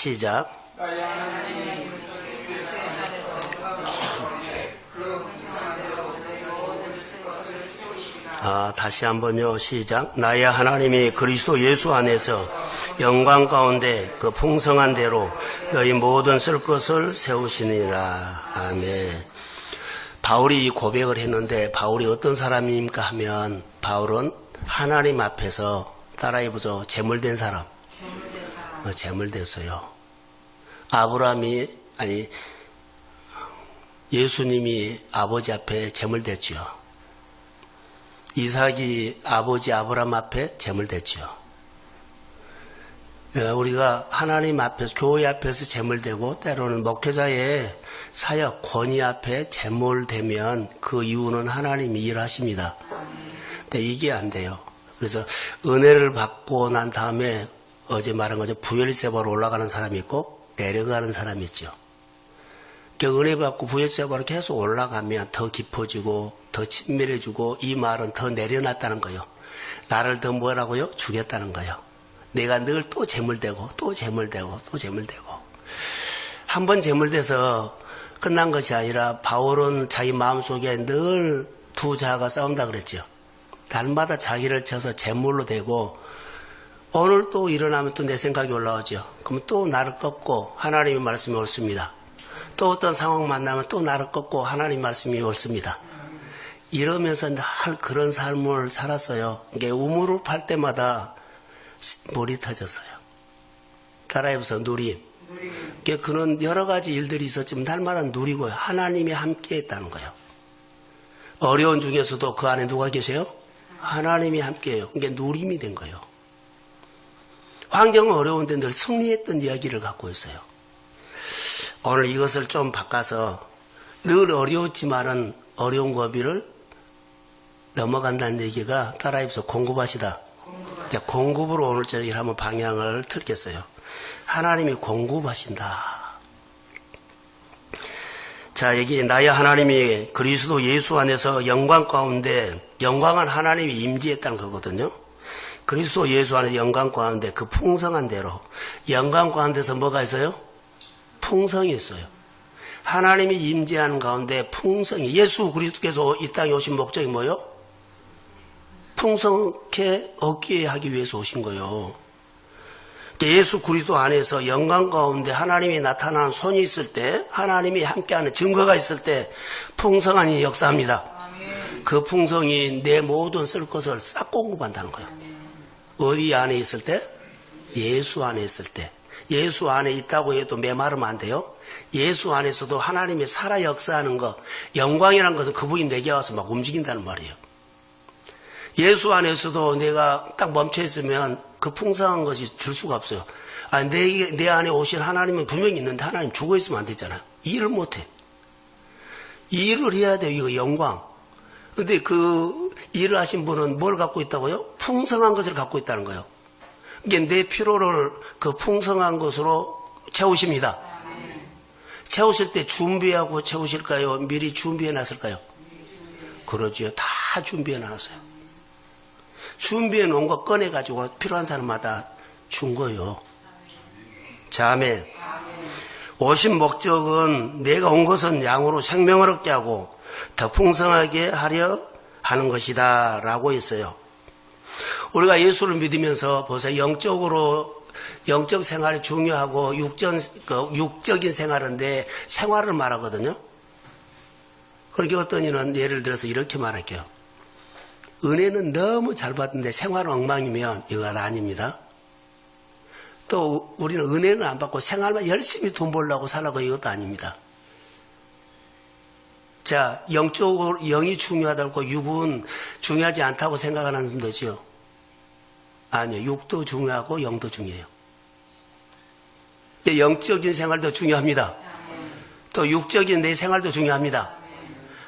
시작. 다시 한번요. 시작. 나의 하나님이 그리스도 예수 안에서 영광 가운데 그 풍성한 대로 너희 모든 쓸 것을 세우시니라. 아멘. 바울이 이 고백을 했는데 바울이 어떤 사람입니까 하면 바울은 하나님 앞에서 따라해보죠. 재물된 사람. 재물됐어요. 예수님이 아버지 앞에 재물됐지요. 이삭이 아버지 아브라함 앞에 재물됐지요. 우리가 하나님 앞에서, 교회 앞에서 재물되고 때로는 목회자의 사역, 권위 앞에 재물되면 그 이유는 하나님이 일하십니다. 근데 이게 안 돼요. 그래서 은혜를 받고 난 다음에 어제 말한 거죠. 부열세바로 올라가는 사람이 있고 내려가는 사람이 있죠. 은혜 받고 부열세바로 계속 올라가면 더 깊어지고 더 친밀해지고 이 말은 더 내려놨다는 거예요. 나를 더 뭐라고요? 주겠다는 거예요. 내가 늘 또 재물되고 또 재물되고 또 재물되고 한 번 재물돼서 끝난 것이 아니라 바울은 자기 마음속에 늘 두 자아가 싸운다 그랬죠. 날마다 자기를 쳐서 재물로 되고 오늘 또 일어나면 또 내 생각이 올라오죠. 그럼 또 나를 꺾고 하나님의 말씀이 옳습니다. 또 어떤 상황 만나면 또 나를 꺾고 하나님 말씀이 옳습니다. 이러면서 늘 그런 삶을 살았어요. 이게 우물을 팔 때마다 물이 터졌어요. 따라해보세요. 누림. 그는 여러 가지 일들이 있었지만 날마다 누리고요. 하나님이 함께 했다는 거예요. 어려운 중에서도 그 안에 누가 계세요? 하나님이 함께해요. 그게 누림이 된 거예요. 환경은 어려운데 늘 승리했던 이야기를 갖고 있어요. 오늘 이것을 좀 바꿔서 늘 어려웠지만은 어려운 고비를 넘어간다는 얘기가 따라해서 공급하시다. 공급으로 오늘 저녁에 한번 방향을 틀겠어요. 하나님이 공급하신다. 자, 여기 나의 하나님이 그리스도 예수 안에서 영광 가운데, 영광은 하나님이 임재했다는 거거든요. 그리스도 예수 안에서 영광 가운데 그 풍성한 대로, 영광 가운데서 뭐가 있어요? 풍성이 있어요. 하나님이 임재하는 가운데 풍성이, 예수 그리스도께서 이 땅에 오신 목적이 뭐예요? 풍성케 얻게 하기 위해서 오신 거예요. 예수 그리스도 안에서 영광 가운데 하나님이 나타나는 손이 있을 때, 하나님이 함께하는 증거가 있을 때 풍성한 역사합니다. 그 풍성이 내 모든 쓸 것을 싹 공급한다는 거예요. 어디 안에 있을 때? 예수 안에 있을 때. 예수 안에 있다고 해도 메마르면 안 돼요. 예수 안에서도 하나님이 살아 역사하는 것, 영광이라는 것은 그분이 내게 와서 막 움직인다는 말이에요. 예수 안에서도 내가 딱 멈춰 있으면 그 풍성한 것이 줄 수가 없어요. 내 안에 오신 하나님은 분명히 있는데 하나님 죽어 있으면 안 되잖아요. 일을 못 해. 일을 해야 돼요. 이거 영광. 근데 그 일을 하신 분은 뭘 갖고 있다고요? 풍성한 것을 갖고 있다는 거예요. 이게 내 필요를 그 풍성한 것으로 채우십니다. 채우실 때 준비하고 채우실까요? 미리 준비해 놨을까요? 그러지요. 다 준비해 놨어요. 준비해 놓은 거 꺼내가지고 필요한 사람마다 준 거예요. 자, 아멘. 오신 목적은 내가 온 것은 양으로 생명을 얻게 하고 더 풍성하게 하려 하는 것이다 라고 했어요. 우리가 예수를 믿으면서 보세요. 영적 생활이 중요하고 육적인 생활인데 생활을 말하거든요. 그렇게 어떤 이는 예를 들어서 이렇게 말할게요. 은혜는 너무 잘 받는데 생활은 엉망이면 이건 아닙니다. 또 우리는 은혜는 안 받고 생활만 열심히 돈 벌려고 살라고 이것도 아닙니다. 자, 영적으로 영이 중요하다고 육은 중요하지 않다고 생각하는 분들이죠. 아니요. 육도 중요하고 영도 중요해요. 영적인 생활도 중요합니다. 또 육적인 내 생활도 중요합니다.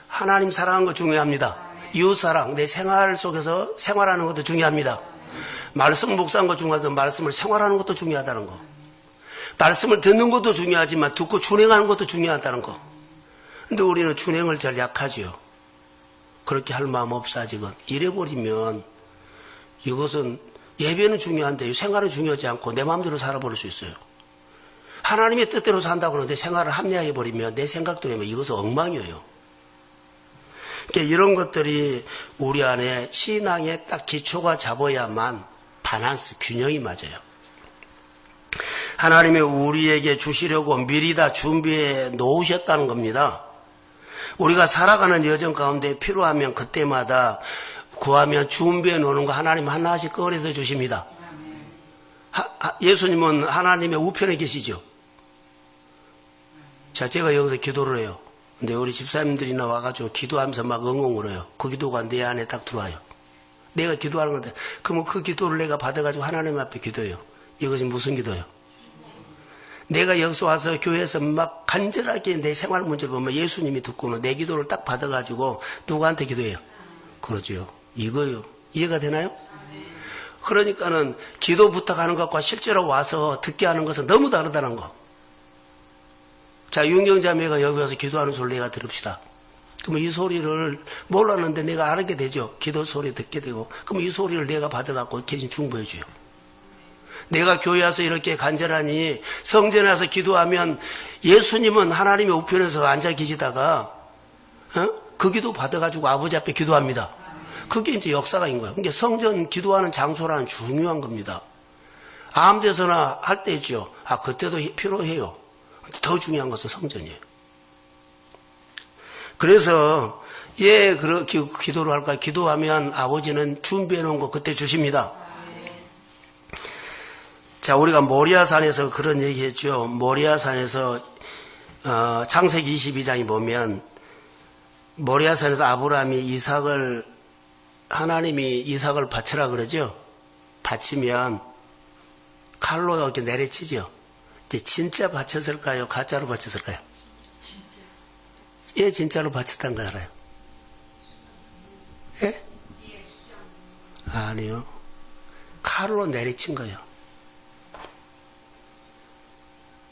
하나님 사랑하는 거 중요합니다. 이웃사랑, 내 생활 속에서 생활하는 것도 중요합니다. 말씀 묵상한 거 중요하지만 말씀을 생활하는 것도 중요하다는 거. 말씀을 듣는 것도 중요하지만 듣고 준행하는 것도 중요하다는 거. 근데 우리는 준행을 잘 약하지요. 그렇게 할 마음 없어 아직은. 이래버리면 이것은 예배는 중요한데 생활은 중요하지 않고 내 마음대로 살아버릴 수 있어요. 하나님의 뜻대로 산다고 하는데 생활을 합리화해버리면 내 생각대로 하면 이것은 엉망이에요. 그러니까 이런 것들이 우리 안에 신앙에 딱 기초가 잡아야만 바란스, 균형이 맞아요. 하나님이 우리에게 주시려고 미리 다 준비해 놓으셨다는 겁니다. 우리가 살아가는 여정 가운데 필요하면 그때마다 구하면 준비해 놓는 거 하나님 하나씩 꺼내서 주십니다. 예수님은 하나님의 우편에 계시죠. 자, 제가 여기서 기도를 해요. 근데 우리 집사님들이 나와가지고 기도하면서 막 엉엉 울어요. 그 기도가 내 안에 딱 들어와요. 내가 기도하는 건데, 그러면 그 기도를 내가 받아가지고 하나님 앞에 기도해요. 이것이 무슨 기도예요? 내가 여기서 와서 교회에서 막 간절하게 내 생활 문제를 보면 예수님이 듣고는 내 기도를 딱 받아가지고 누구한테 기도해요? 그러죠. 이거요. 이해가 되나요? 그러니까는 기도 부탁하는 것과 실제로 와서 듣게 하는 것은 너무 다르다는 거. 자, 윤경자매가 여기 와서 기도하는 소리를 내가 들읍시다. 그러면 이 소리를 몰랐는데 내가 알게 되죠. 기도 소리 듣게 되고. 그럼 이 소리를 내가 받아갖고 계신 중보해줘요. 내가 교회 와서 이렇게 간절하니 성전에 와서 기도하면 예수님은 하나님의 우편에서 앉아 계시다가 그 기도 받아가지고 아버지 앞에 기도합니다. 그게 이제 역사가인 거예요. 근데 성전 기도하는 장소라는 중요한 겁니다. 아무 데서나 할 때 있죠. 그때도 필요해요. 더 중요한 것은 성전이에요. 그래서 기도를 할까요? 기도하면 아버지는 준비해 놓은 거 그때 주십니다. 자, 우리가 모리아산에서 그런 얘기 했죠. 모리아산에서 창세기 22장에 보면 모리아산에서 아브라함이 하나님이 이삭을 바치라 그러죠. 바치면 칼로 이렇게 내리치죠. 이제 진짜 바쳤을까요? 가짜로 바쳤을까요? 예, 진짜로 바쳤다는 거 알아요? 예? 아니요. 칼로 내리친 거예요.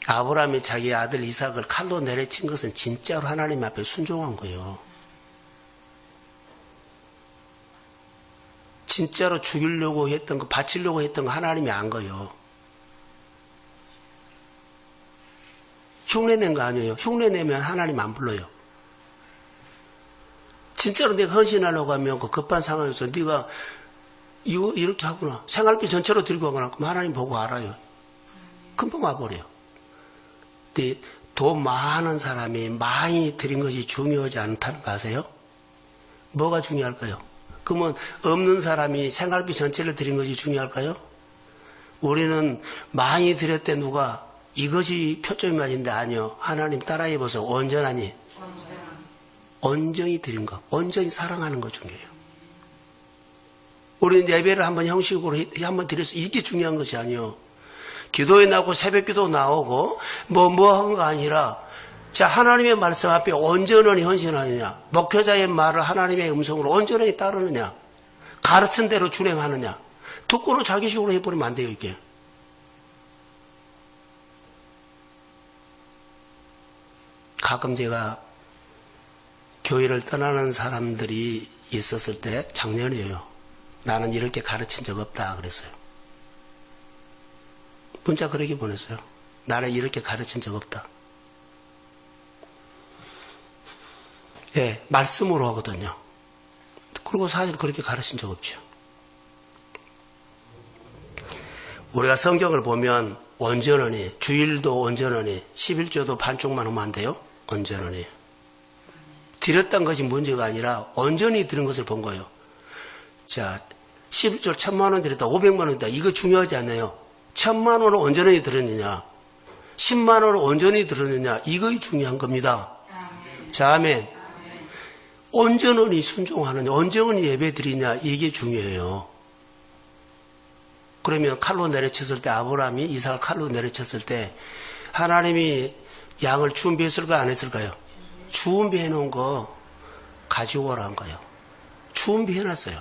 아브라함이 자기 아들 이삭을 칼로 내리친 것은 진짜로 하나님 앞에 순종한 거예요. 진짜로 죽이려고 했던 거, 바치려고 했던 거 하나님이 안 거예요. 흉내낸 거 아니에요. 흉내내면 하나님 안 불러요. 진짜로 내가 헌신하려고 하면 그 급한 상황에서 네가 이거 이렇게 하구나. 생활비 전체로 들고 가거나 그럼 하나님 보고 알아요. 금방 와버려요. 근데 돈 많은 사람이 많이 드린 것이 중요하지 않다는 거 아세요? 뭐가 중요할까요? 그러면 없는 사람이 생활비 전체를 드린 것이 중요할까요? 우리는 많이 드렸대 누가 이것이 표점이 맞는데 아니요. 하나님 따라해 보세요. 온전하니 온전히 드린 것, 온전히 사랑하는 거 중요해요. 우리는 예배를 한번 형식으로 한번 드려서 이게 중요한 것이 아니요. 기도에 나오고 새벽기도 나오고 뭐 한 거 아니라 자, 하나님의 말씀 앞에 온전히 헌신하느냐, 목회자의 말을 하나님의 음성으로 온전히 따르느냐, 가르친 대로 준행하느냐, 듣고는 자기 식으로 해버리면 안 돼요, 이게. 가끔 제가 교회를 떠나는 사람들이 있었을 때 작년이에요. 나는 이렇게 가르친 적 없다 그랬어요. 문자 그렇게 보냈어요. 나는 이렇게 가르친 적 없다. 예, 말씀으로 하거든요. 그리고 사실 그렇게 가르친 적 없죠. 우리가 성경을 보면 온전하니, 주일도 온전하니, 11조도 반쪽만 하면 안 돼요? 온전하니. 드렸던 것이 문제가 아니라 온전히 드린 것을 본 거예요. 자, 11조 1,000만 원 드렸다, 500만 원 드렸다. 이거 중요하지 않아요. 1,000만 원을 온전히 드렸느냐, 10만 원을 온전히 드렸느냐, 이거 중요한 겁니다. 자, 아멘. 온전히 순종하느냐, 온전히 예배 드리냐, 이게 중요해요. 그러면 칼로 내려쳤을 때, 아브라함이 이삭을 칼로 내려쳤을 때, 하나님이 양을 준비했을까요, 안 했을까요? 준비해 놓은 거 가지고 오라는 거예요. 준비해 놨어요.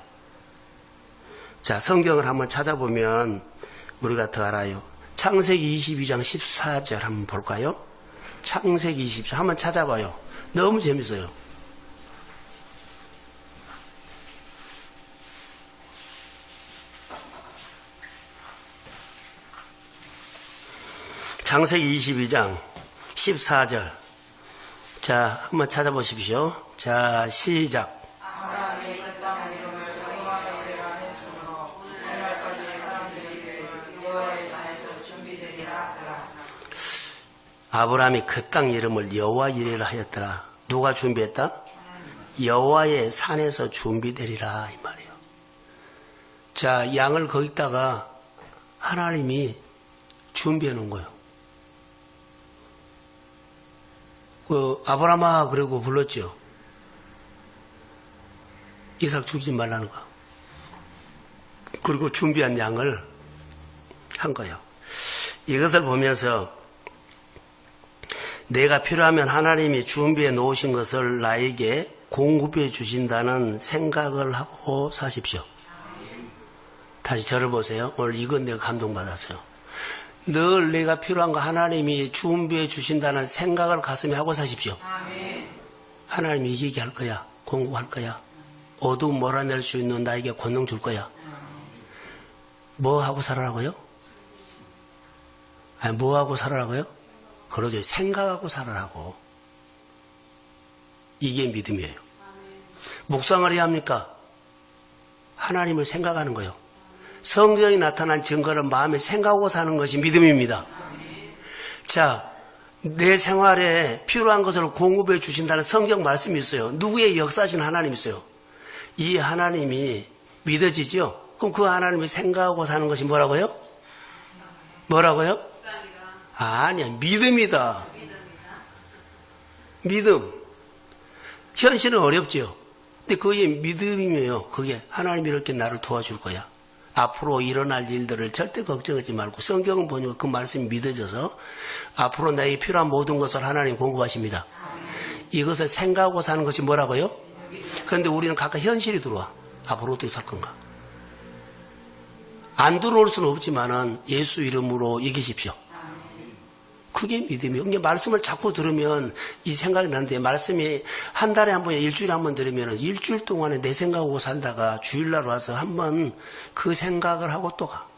자, 성경을 한번 찾아보면 우리가 더 알아요. 창세기 22장 14절 한번 볼까요? 창세기 22장 한번 찾아봐요. 너무 재밌어요. 창세기 22장 14절. 자, 한번 찾아보십시오. 자, 시작. 아브라함이 그 땅 이름을 여호와 이레라 하였더라. 누가 준비했다? 여호와의 산에서 준비되리라 이 말이에요. 자, 양을 거기다가 하나님이 준비해 놓은 거예요. 아브라함아 그러고 불렀죠. 이삭 죽이지 말라는 거. 그리고 준비한 양을 한 거예요. 이것을 보면서 내가 필요하면 하나님이 준비해 놓으신 것을 나에게 공급해 주신다는 생각을 하고 사십시오. 다시 저를 보세요. 오늘 이건 내가 감동받았어요. 늘 내가 필요한 거 하나님이 준비해 주신다는 생각을 가슴에 하고 사십시오. 하나님이 이기게 할 거야. 공급할 거야. 어두움 몰아낼 수 있는 나에게 권능 줄 거야. 뭐 하고 살아라고요? 아니, 뭐 하고 살아라고요? 그러죠. 생각하고 살아라고. 이게 믿음이에요. 묵상을 해야 합니까? 하나님을 생각하는 거예요. 성경이 나타난 증거를 마음에 생각하고 사는 것이 믿음입니다. 자, 내 생활에 필요한 것을 공급해 주신다는 성경 말씀이 있어요. 누구의 역사하신 하나님이 있어요. 이 하나님이 믿어지죠? 그럼 그 하나님을 생각하고 사는 것이 뭐라고요? 뭐라고요? 아니야, 믿음이다. 믿음. 현실은 어렵죠. 근데 그게 믿음이에요. 그게 하나님이 이렇게 나를 도와줄 거야. 앞으로 일어날 일들을 절대 걱정하지 말고 성경을 보니까 그 말씀이 믿어져서 앞으로 나에게 필요한 모든 것을 하나님 공급하십니다. 이것을 생각하고 사는 것이 뭐라고요? 그런데 우리는 각각 현실이 들어와. 앞으로 어떻게 살 건가? 안 들어올 수는 없지만은 예수 이름으로 이기십시오. 그게 믿음이에요. 그러니까 말씀을 자꾸 들으면 이 생각이 나는데 말씀이 한 달에 한 번, 일주일에 한 번 들으면 일주일 동안에 내 생각하고 살다가 주일날 와서 한 번 그 생각을 하고 또 가.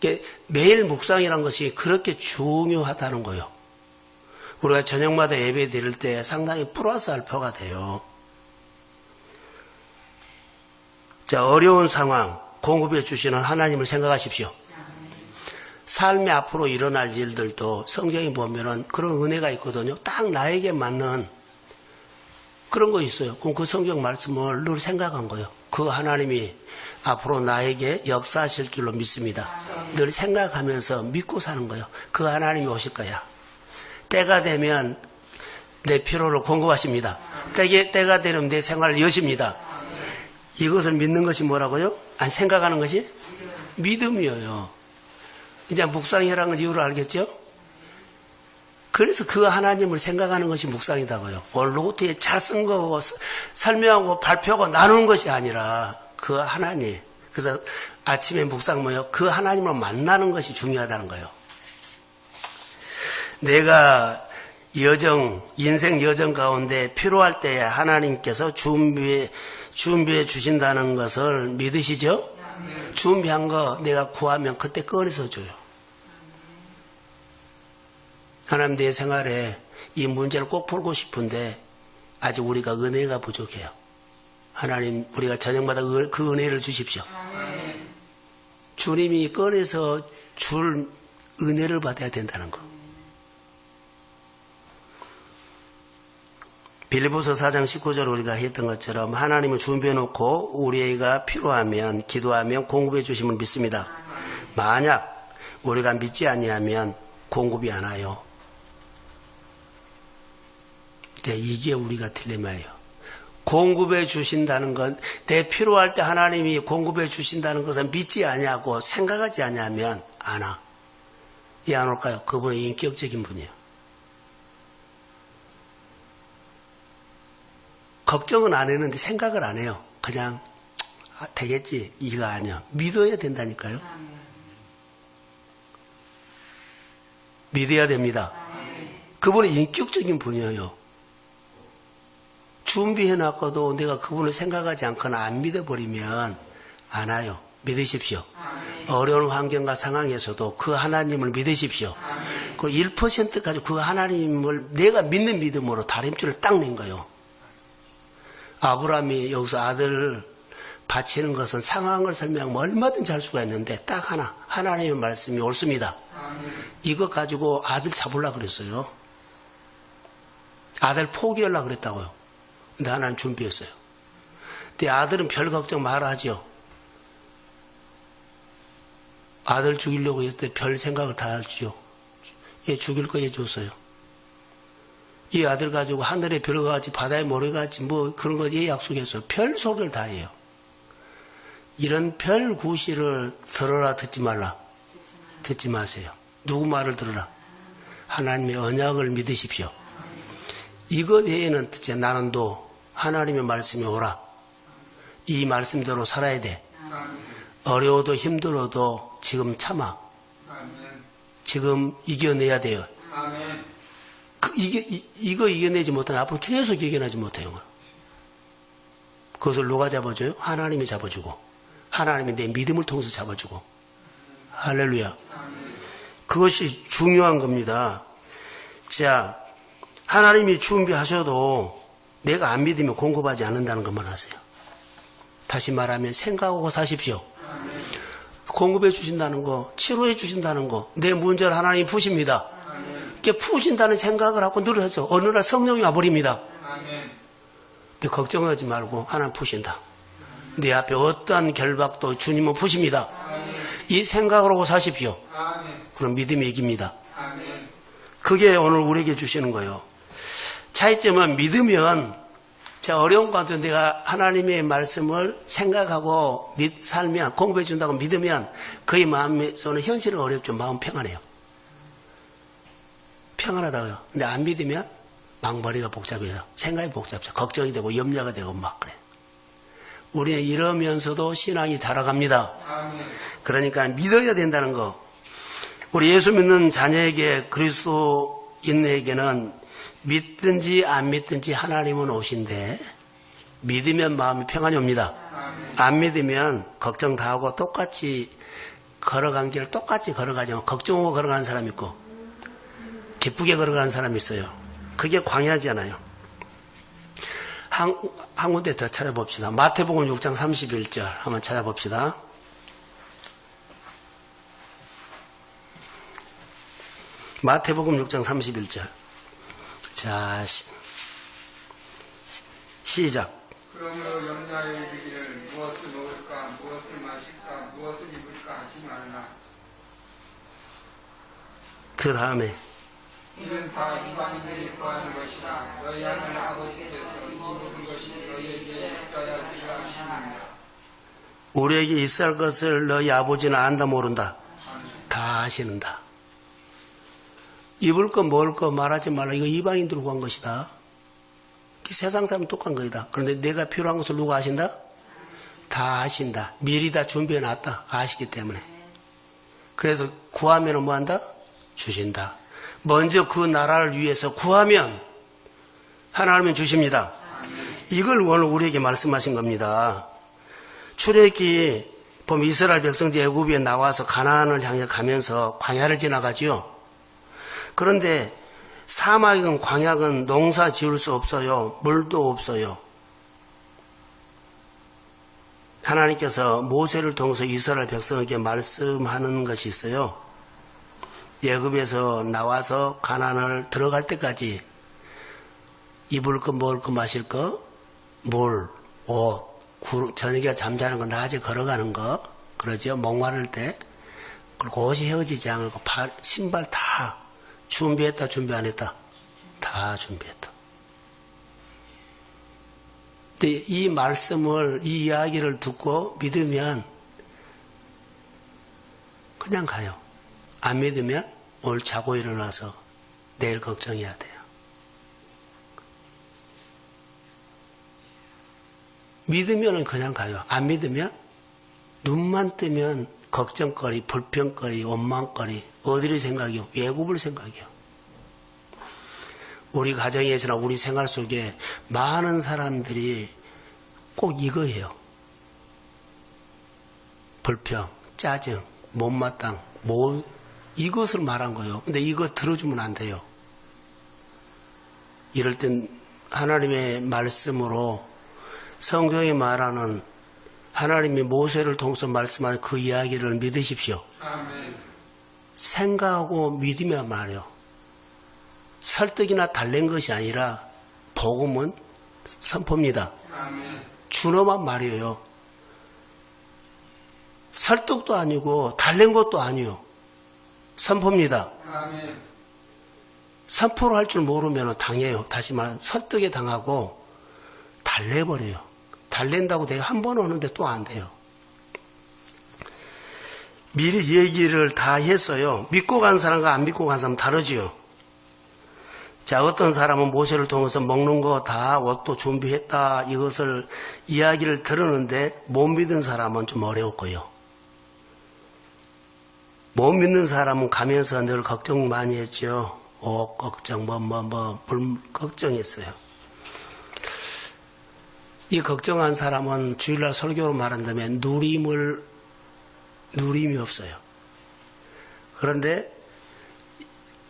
그러니까 매일 묵상이라는 것이 그렇게 중요하다는 거예요. 우리가 저녁마다 예배 드릴 때 상당히 플러스 알파가 돼요. 자, 어려운 상황 공급해 주시는 하나님을 생각하십시오. 삶의 앞으로 일어날 일들도 성경에 보면은 그런 은혜가 있거든요. 딱 나에게 맞는 그런 거 있어요. 그럼 그 성경 말씀을 늘 생각한 거예요. 그 하나님이 앞으로 나에게 역사하실 줄로 믿습니다. 늘 생각하면서 믿고 사는 거예요. 그 하나님이 오실 거야. 때가 되면 내 필요를 공급하십니다. 때가 되면 내 생활을 여십니다. 이것을 믿는 것이 뭐라고요? 아니, 생각하는 것이 믿음이에요. 이제 묵상이라는 이유를 알겠죠? 그래서 그 하나님을 생각하는 것이 묵상이다고요. 올로고티에 잘 쓴 거고 설명하고 발표하고 나누는 것이 아니라 그 하나님. 그래서 아침에 묵상 모여 그 하나님을 만나는 것이 중요하다는 거예요. 내가 인생 여정 가운데 필요할 때 하나님께서 준비해 주신다는 것을 믿으시죠? 준비한 거 내가 구하면 그때 꺼내서 줘요. 하나님, 내 생활에 이 문제를 꼭 풀고 싶은데 아직 우리가 은혜가 부족해요. 하나님, 우리가 저녁마다 그 은혜를 주십시오. 주님이 꺼내서 줄 은혜를 받아야 된다는 거. 빌립보서 4장 19절 우리가 했던 것처럼 하나님을 준비해놓고 우리가 필요하면 기도하면 공급해 주심을 믿습니다. 만약 우리가 믿지 아니하면 공급이 안 와요. 이게 우리가 딜레마예요. 공급해 주신다는 건 내 필요할 때 하나님이 공급해 주신다는 것은 믿지 아니하고 생각하지 아니하면 안 와. 왜 안 올까요? 그분은 인격적인 분이에요. 걱정은 안 했는데 생각을 안 해요. 그냥 되겠지 이거 아니야. 믿어야 된다니까요. 믿어야 됩니다. 그분은 인격적인 분이에요. 준비해놨고도 내가 그분을 생각하지 않거나 안 믿어버리면 안 와요. 믿으십시오. 어려운 환경과 상황에서도 그 하나님을 믿으십시오. 그 1%까지 그 하나님을 내가 믿는 믿음으로 다림줄을 딱 낸 거예요. 아브라함이 여기서 아들 바치는 것은 상황을 설명하면 얼마든지 할 수가 있는데 딱 하나, 하나님의 말씀이 옳습니다. 이거 가지고 아들 잡으려고 그랬어요. 아들 포기하려고 그랬다고요. 근데 하나님 준비했어요. 근데 아들은 별 걱정 말아하죠. 아들 죽이려고 했을 때 별 생각을 다 하죠. 얘 죽일 거 얘 줬어요. 이 아들 가지고 하늘에 별 같이 바다에 모래 같이 뭐 그런 거 얘 약속했어요. 별 소리를 다 해요. 이런 별 구실을 들어라 듣지 말라. 듣지 마세요. 누구 말을 들으라. 하나님의 언약을 믿으십시오. 이것 외에는 듣지 나는 또 하나님의 말씀이 오라. 이 말씀대로 살아야 돼. 어려워도 힘들어도 지금 참아. 지금 이겨내야 돼요. 이거 이겨내지 못하면 앞으로 계속 이겨내지 못해요. 그것을 누가 잡아줘요? 하나님이 잡아주고 하나님이 내 믿음을 통해서 잡아주고. 할렐루야. 그것이 중요한 겁니다. 자, 하나님이 준비하셔도 내가 안 믿으면 공급하지 않는다는 것만 하세요. 다시 말하면 생각하고 사십시오. 공급해 주신다는 거, 치료해 주신다는 거, 내 문제를 하나님이 푸십니다. 이렇게 푸신다는 생각을 하고 늘어서 어느 날 성령이 와버립니다. 근데 걱정하지 말고 하나님 푸신다. 내 앞에 어떠한 결박도 주님은 푸십니다. 이 생각을 하고 사십시오. 그럼 믿음이 이깁니다. 그게 오늘 우리에게 주시는 거예요. 차이점은 믿으면 자, 어려운 가운데 내가 하나님의 말씀을 생각하고 살면, 공부해 준다고 믿으면 그의 마음에서는 현실은 어렵죠. 마음 평안해요. 평안하다고요. 근데 안 믿으면 망머리가 복잡해서 생각이 복잡해서 걱정이 되고 염려가 되고 막 그래. 우리는 이러면서도 신앙이 자라갑니다. 그러니까 믿어야 된다는 거. 우리 예수 믿는 자녀에게 그리스도인에게는 믿든지 안 믿든지 하나님은 오신데 믿으면 마음이 평안이 옵니다. 안 믿으면 걱정 다 하고 똑같이 걸어간 길을 똑같이 걸어가지만 걱정하고 걸어가는 사람이 있고 기쁘게 걸어가는 사람이 있어요. 그게 광야잖아요. 한 군데 더 찾아봅시다. 마태복음 6장 31절 한번 찾아봅시다. 마태복음 6장 31절. 자, 시작. 그러므로 염려하여 이르기를 무엇을 먹을까, 무엇을 마실까, 무엇을 입을까 하지 말라. 그 다음에 이는 다 이방인들이 구하는 것이라. 너희 하늘 아버지께서 이 모든 것이 너희에게 있어야 하시느니라. 우리에게 있어야 할 것을 너희 아버지는 안다 모른다. 다 아시는다. 입을 거 먹을 거 말하지 말라. 이거 이방인들 구한 것이다. 세상 사람 똑같은 거이다. 그런데 내가 필요한 것을 누가 아신다? 다 아신다. 미리 다 준비해 놨다. 아시기 때문에. 그래서 구하면 뭐 한다? 주신다. 먼저 그 나라를 위해서 구하면 하나님은 주십니다. 이걸 오늘 우리에게 말씀하신 겁니다. 출애굽기 보면 이스라엘 백성들이 애굽에 나와서 가나안을 향해 가면서 광야를 지나가지요. 그런데 사막이건 광야건 농사 지을 수 없어요. 물도 없어요. 하나님께서 모세를 통해서 이스라엘 백성에게 말씀하는 것이 있어요. 애굽에서 나와서 가나안을 들어갈 때까지 입을 거, 먹을 거, 마실 거, 물, 옷, 저녁에 잠자는 거, 낮에 걸어가는 거, 그러죠. 목마를 때. 그리고 옷이 헤어지지 않고 신발 다 준비했다, 준비 안 했다? 다 준비했다. 근데 이 말씀을, 이 이야기를 듣고 믿으면 그냥 가요. 안 믿으면 오늘 자고 일어나서 내일 걱정해야 돼요. 믿으면 그냥 가요. 안 믿으면 눈만 뜨면 걱정거리, 불평거리, 원망거리, 어디를 생각이요? 외국을 생각이요. 우리 가정에서나 우리 생활 속에 많은 사람들이 꼭 이거예요. 불평, 짜증, 못마땅, 이것을 말한 거예요. 근데 이거 들어주면 안 돼요. 이럴 땐 하나님의 말씀으로 성경이 말하는 하나님이 모세를 통해서 말씀하는 그 이야기를 믿으십시오. 아멘. 생각하고 믿으면 말이요. 설득이나 달랜 것이 아니라 복음은 선포입니다. 아멘. 준엄한 말이에요. 설득도 아니고 달랜 것도 아니요. 선포입니다. 아멘. 선포를 할 줄 모르면 당해요. 다시 말해 설득에 당하고 달래버려요. 달랜다고 내가 한 번 오는데 또 안 돼요. 미리 얘기를 다 했어요. 믿고 간 사람과 안 믿고 간 사람은 다르지요. 자, 어떤 사람은 모세를 통해서 먹는 거 다 옷도 준비했다 이것을 이야기를 들었는데 못 믿은 사람은 좀 어려웠고요. 못 믿는 사람은 가면서 늘 걱정 많이 했죠. 옷 걱정 불 걱정했어요. 이 걱정한 사람은 주일날 설교로 말한다면 누림이 없어요. 그런데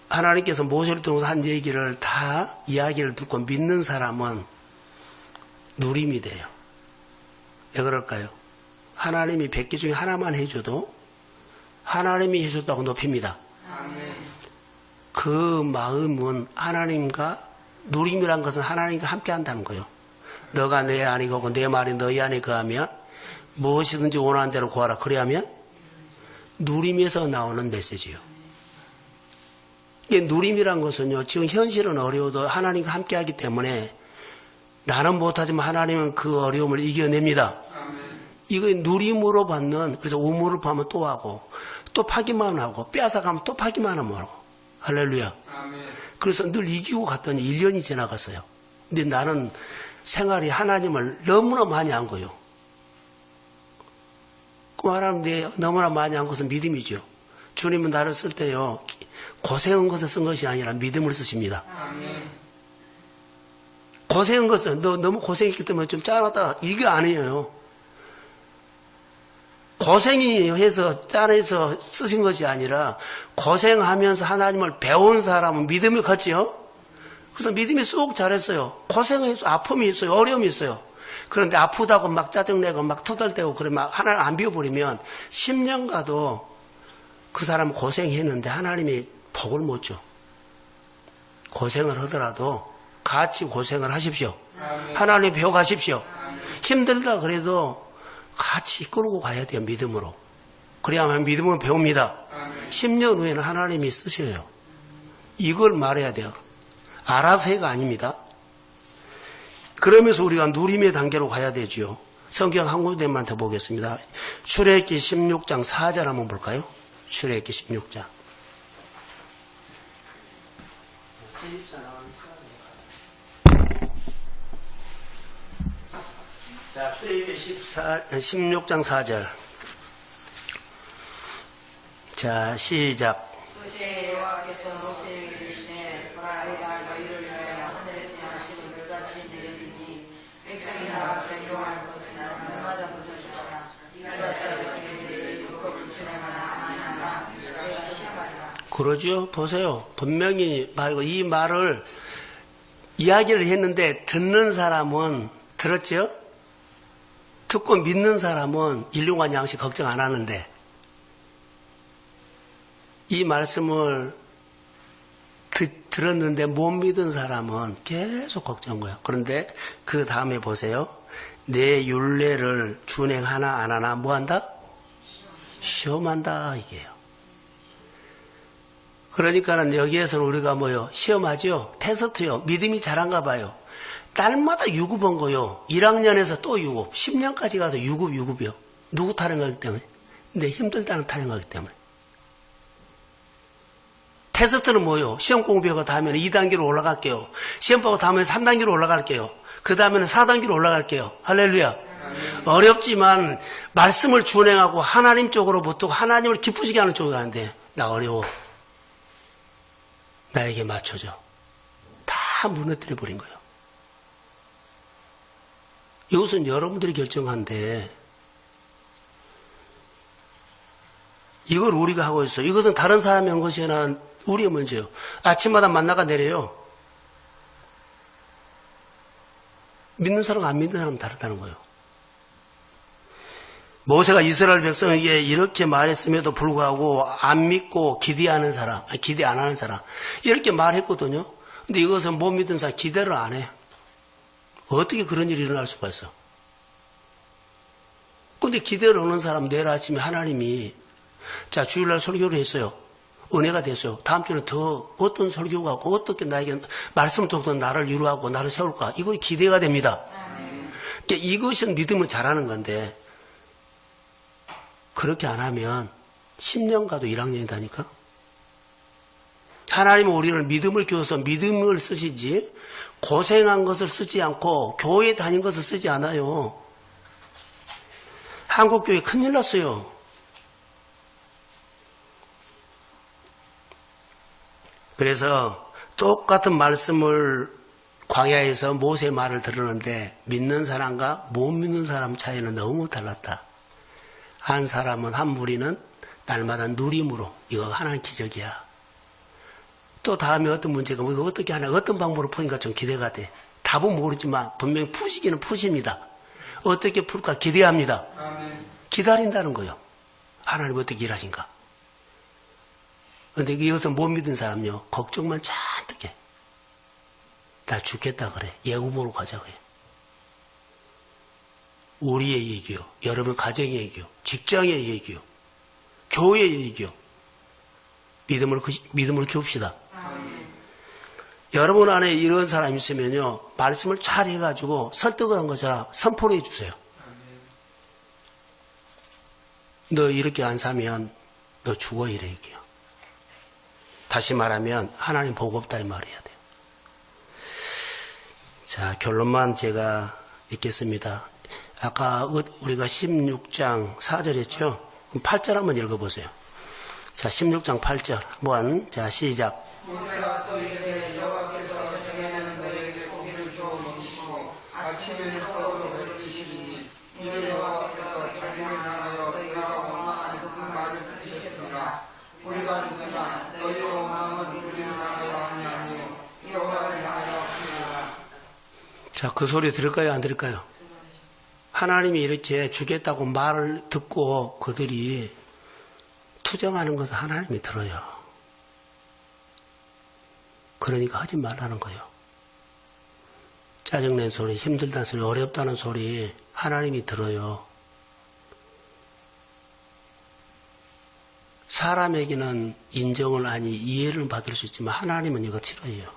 하나님께서 모세를 통해서 한 얘기를 다 이야기를 듣고 믿는 사람은 누림이 돼요. 왜 그럴까요? 하나님이 100개 중에 하나만 해줘도 하나님이 해줬다고 높입니다. 아멘. 그 마음은 하나님과 누림이란 것은 하나님과 함께 한다는 거예요. 너가 내 안에 거고 내 말이 너희 안에 거하면 무엇이든지 원하는 대로 구하라. 그래야면 누림에서 나오는 메시지요. 이게 누림이란 것은요. 지금 현실은 어려워도 하나님과 함께 하기 때문에 나는 못하지만 하나님은 그 어려움을 이겨냅니다. 아멘. 이거 누림으로 받는 그래서 우물을 파면 또 하고 또 파기만 하고 빼앗아가면 또 파기만 하면 하고 할렐루야. 아멘. 그래서 늘 이기고 갔더니 1년이 지나갔어요. 근데 나는 생활이 하나님을 너무나 많이 안 거요. 그 말하는데 너무나 많이 한 것은 믿음이죠. 주님은 나를 쓸 때요. 고생한 것을 쓴 것이 아니라 믿음을 쓰십니다. 아멘. 고생한 것은 너 너무 고생했기 때문에 좀 짠하다. 이게 아니에요. 고생이 해서 짠해서 쓰신 것이 아니라 고생하면서 하나님을 배운 사람은 믿음이 컸지요. 그래서 믿음이 쏙 잘했어요. 고생해서 아픔이 있어요. 어려움이 있어요. 그런데 아프다고 막 짜증내고 막 투덜대고 그러면 하나님 안 비워버리면 10년 가도 그 사람은 고생했는데 하나님이 복을 못 줘. 고생을 하더라도 같이 고생을 하십시오. 아멘. 하나님 배워가십시오. 힘들다 그래도 같이 끌고 가야 돼요. 믿음으로. 그래야만 믿음을 배웁니다. 아멘. 10년 후에는 하나님이 쓰셔요. 이걸 말해야 돼요. 알아서 해가 아닙니다. 그러면서 우리가 누림의 단계로 가야 되지요. 성경 한 군데만 더 보겠습니다. 출애굽기 16장 4절 한번 볼까요? 출애굽기 16장. 자, 출애굽기 16장 4절. 자, 시작. 그때 여호와께서 모세에게 이르시되 보라 내가 너희를 위하여 하늘에서 양식을 물같이 내려주니 백성이 나가서 일용할 것은 날마다 묻어주시라. 네가 자식에게 율법 지키는 만한 아니하나 너희가 시험하리라. 그러죠. 보세요. 분명히 말고 이 말을 이야기를 했는데 듣는 사람은 들었죠? 듣고 믿는 사람은 일용할 양식 걱정 안 하는데 이 말씀을 들었는데 못 믿은 사람은 계속 걱정한 거예요. 그런데 그 다음에 보세요. 내 율례를 준행하나 안 하나 뭐 한다? 시험한다 이게요. 그러니까는 여기에서는 우리가 뭐요? 시험하죠? 테스트요. 믿음이 잘한가 봐요. 딸마다 유급한 거요. 1학년에서 또 유급. 10년까지 가도 유급이요. 누구 타령하기 때문에? 근데 힘들다는 타령하기 때문에. 테스트는 뭐요? 시험 공부하고 다음에는 2단계로 올라갈게요. 시험 보고 다음에는 3단계로 올라갈게요. 그 다음에는 4단계로 올라갈게요. 할렐루야. 어렵지만 말씀을 준행하고 하나님 쪽으로 붙고 하나님을 기쁘시게 하는 쪽으로 가는데 나 어려워. 나에게 맞춰줘. 다 무너뜨려 버린 거예요. 이것은 여러분들이 결정한데 이걸 우리가 하고 있어요. 이것은 다른 사람이 한 것이 아니라 우리의 문제예요. 아침마다 만나가 내려요. 믿는 사람과 안 믿는 사람은 다르다는 거예요. 모세가 이스라엘 백성에게 이렇게 말했음에도 불구하고 안 믿고 기대 안 하는 사람 이렇게 말했거든요. 근데 이것은 못 믿는 사람 기대를 안 해. 어떻게 그런 일이 일어날 수가 있어? 근데 기대를 하는 사람 내일 아침에 하나님이 자 주일날 설교를 했어요. 은혜가 됐어요. 다음 주는 더 어떤 설교가 하고 어떻게 나에게 말씀을 통해서 나를 위로하고 나를 세울까? 이거 기대가 됩니다. 그러니까 이것은 믿음을 잘하는 건데 그렇게 안 하면 10년 가도 1학년이다니까. 하나님은 우리를 믿음을 키워서 믿음을 쓰시지 고생한 것을 쓰지 않고 교회 다닌 것을 쓰지 않아요. 한국교회 큰일 났어요. 그래서 똑같은 말씀을 광야에서 모세의 말을 들었는데 믿는 사람과 못 믿는 사람 차이는 너무 달랐다. 한 사람은 한 무리는 날마다 누림으로 이거 하나님 기적이야. 또 다음에 어떤 문제가 뭐 이거 어떻게 하나 어떤 방법으로 푸니까 좀 기대가 돼. 답은 모르지만 분명히 푸시기는 푸십니다. 어떻게 풀까 기대합니다. 아멘. 기다린다는 거예요. 하나님 어떻게 일하신가. 그런데 이것은 못 믿은 사람요 걱정만 잔뜩 해. 나 죽겠다 그래. 예고 보러 가자고 해. 우리의 얘기요. 여러분 가정의 얘기요. 직장의 얘기요. 교회의 얘기요. 믿음을 키웁시다. 여러분 안에 이런 사람이 있으면요. 말씀을 잘 해가지고 설득을 한 것처럼 선포를 해주세요. 너 이렇게 안 사면 너 죽어 이래 얘기요. 다시 말하면 하나님 복 없다 이 말이야 돼요. 자 결론만 제가 읽겠습니다. 아까 우리가 16장 4절 했죠? 그럼 8절 한번 읽어보세요. 자 16장 8절 한번 자 시작. 모세가 또 이르되 여호와께서 저녁에는 너희에게 고기를 주어 먹이시고 아침에는 떡으로 배를 주시리니 이를 여호와께서 자기를 향하여 너희가 원망하는 그 말을 들으셨으나 우리가 누구냐 너희의 원망은 우리를 향하여 하니 아니요 여호와를 향하여 하니라. 자 그 소리 들을까요 안 들을까요? 하나님이 이렇게 주겠다고 말을 듣고 그들이 투정하는 것을 하나님이 들어요. 그러니까 하지 말라는 거예요. 짜증낸 소리, 힘들다는 소리, 어렵다는 소리 하나님이 들어요. 사람에게는 인정을 아니 이해를 받을 수 있지만 하나님은 이거 싫어해요.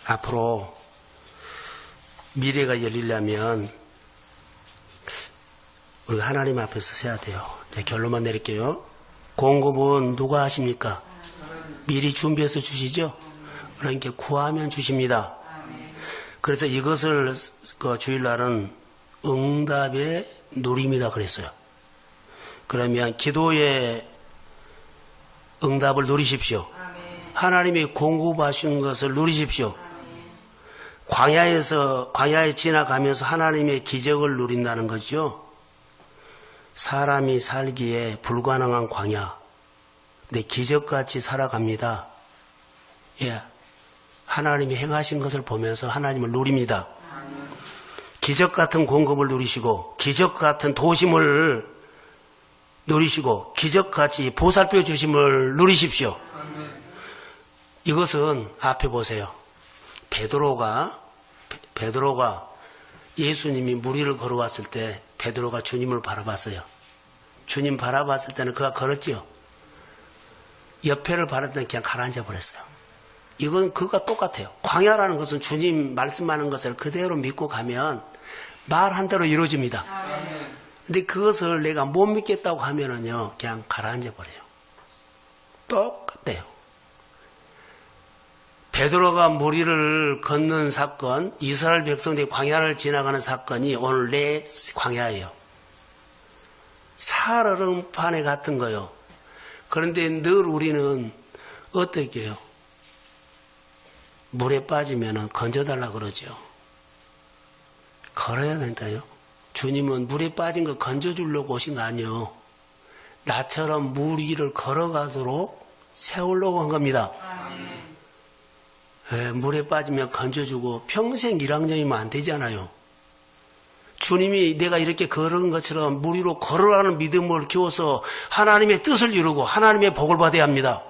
앞으로 미래가 열리려면 우리가 하나님 앞에서 서야 돼요. 자, 결론만 내릴게요. 공급은 누가 하십니까? 미리 준비해서 주시죠? 그러니까 구하면 주십니다. 그래서 이것을 그 주일날은 응답의 누림이다 그랬어요. 그러면 기도의 응답을 누리십시오. 하나님이 공급하신 것을 누리십시오. 광야에 지나가면서 하나님의 기적을 누린다는 거죠. 사람이 살기에 불가능한 광야. 근데 기적같이 살아갑니다. 예. 하나님이 행하신 것을 보면서 하나님을 누립니다. 기적 같은 공급을 누리시고, 기적 같은 도심을 누리시고, 기적같이 보살펴 주심을 누리십시오. 이것은 앞에 보세요. 베드로가 예수님이 물 위를 걸어왔을 때 베드로가 주님을 바라봤어요. 주님 바라봤을 때는 그가 걸었지요. 옆에를 바라볼 때는 그냥 가라앉아 버렸어요. 이건 그가 똑같아요. 광야라는 것은 주님 말씀하는 것을 그대로 믿고 가면 말한 대로 이루어집니다. 근데 그것을 내가 못 믿겠다고 하면은요, 그냥 가라앉아 버려요. 똑같아요. 베드로가 물 위를 걷는 사건, 이스라엘 백성들이 광야를 지나가는 사건이 오늘 내 광야예요. 살얼음판에 같은 거요. 그런데 늘 우리는 어떻게 해요? 물에 빠지면 건져달라 그러죠. 걸어야 된다요. 주님은 물에 빠진 거 건져주려고 오신 거 아니에요. 나처럼 물 위를 걸어가도록 세우려고 한 겁니다. 물에 빠지면 건져주고 평생 일항정이면 안 되잖아요. 주님이 내가 이렇게 걸은 것처럼 물 위로 걸어가는 믿음을 키워서 하나님의 뜻을 이루고 하나님의 복을 받아야 합니다.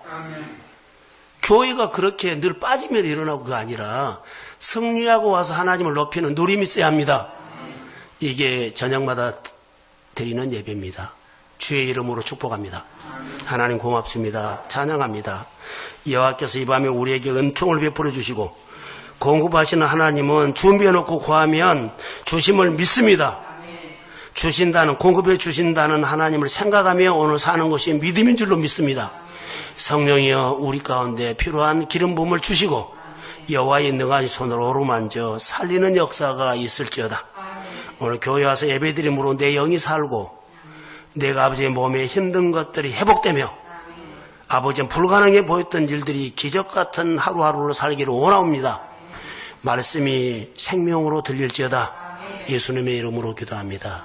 교회가 그렇게 늘 빠지면 일어나고 그게 아니라 승리하고 와서 하나님을 높이는 누림이 있어야 합니다. 이게 저녁마다 드리는 예배입니다. 주의 이름으로 축복합니다. 하나님 고맙습니다. 찬양합니다. 여호와께서 이 밤에 우리에게 은총을 베풀어 주시고 공급하시는 하나님은 준비해놓고 구하면 주심을 믿습니다. 주신다는, 공급해 주신다는 하나님을 생각하며 오늘 사는 것이 믿음인 줄로 믿습니다. 성령이여 우리 가운데 필요한 기름 부음을 주시고 여호와의 능한 손으로 어루만져 살리는 역사가 있을지어다. 오늘 교회 와서 예배드림으로 내 영이 살고 내가 아버지의 몸에 힘든 것들이 회복되며 아버지는 불가능해 보였던 일들이 기적 같은 하루하루를 살기를 원합니다. 말씀이 생명으로 들릴지어다. 예수님의 이름으로 기도합니다.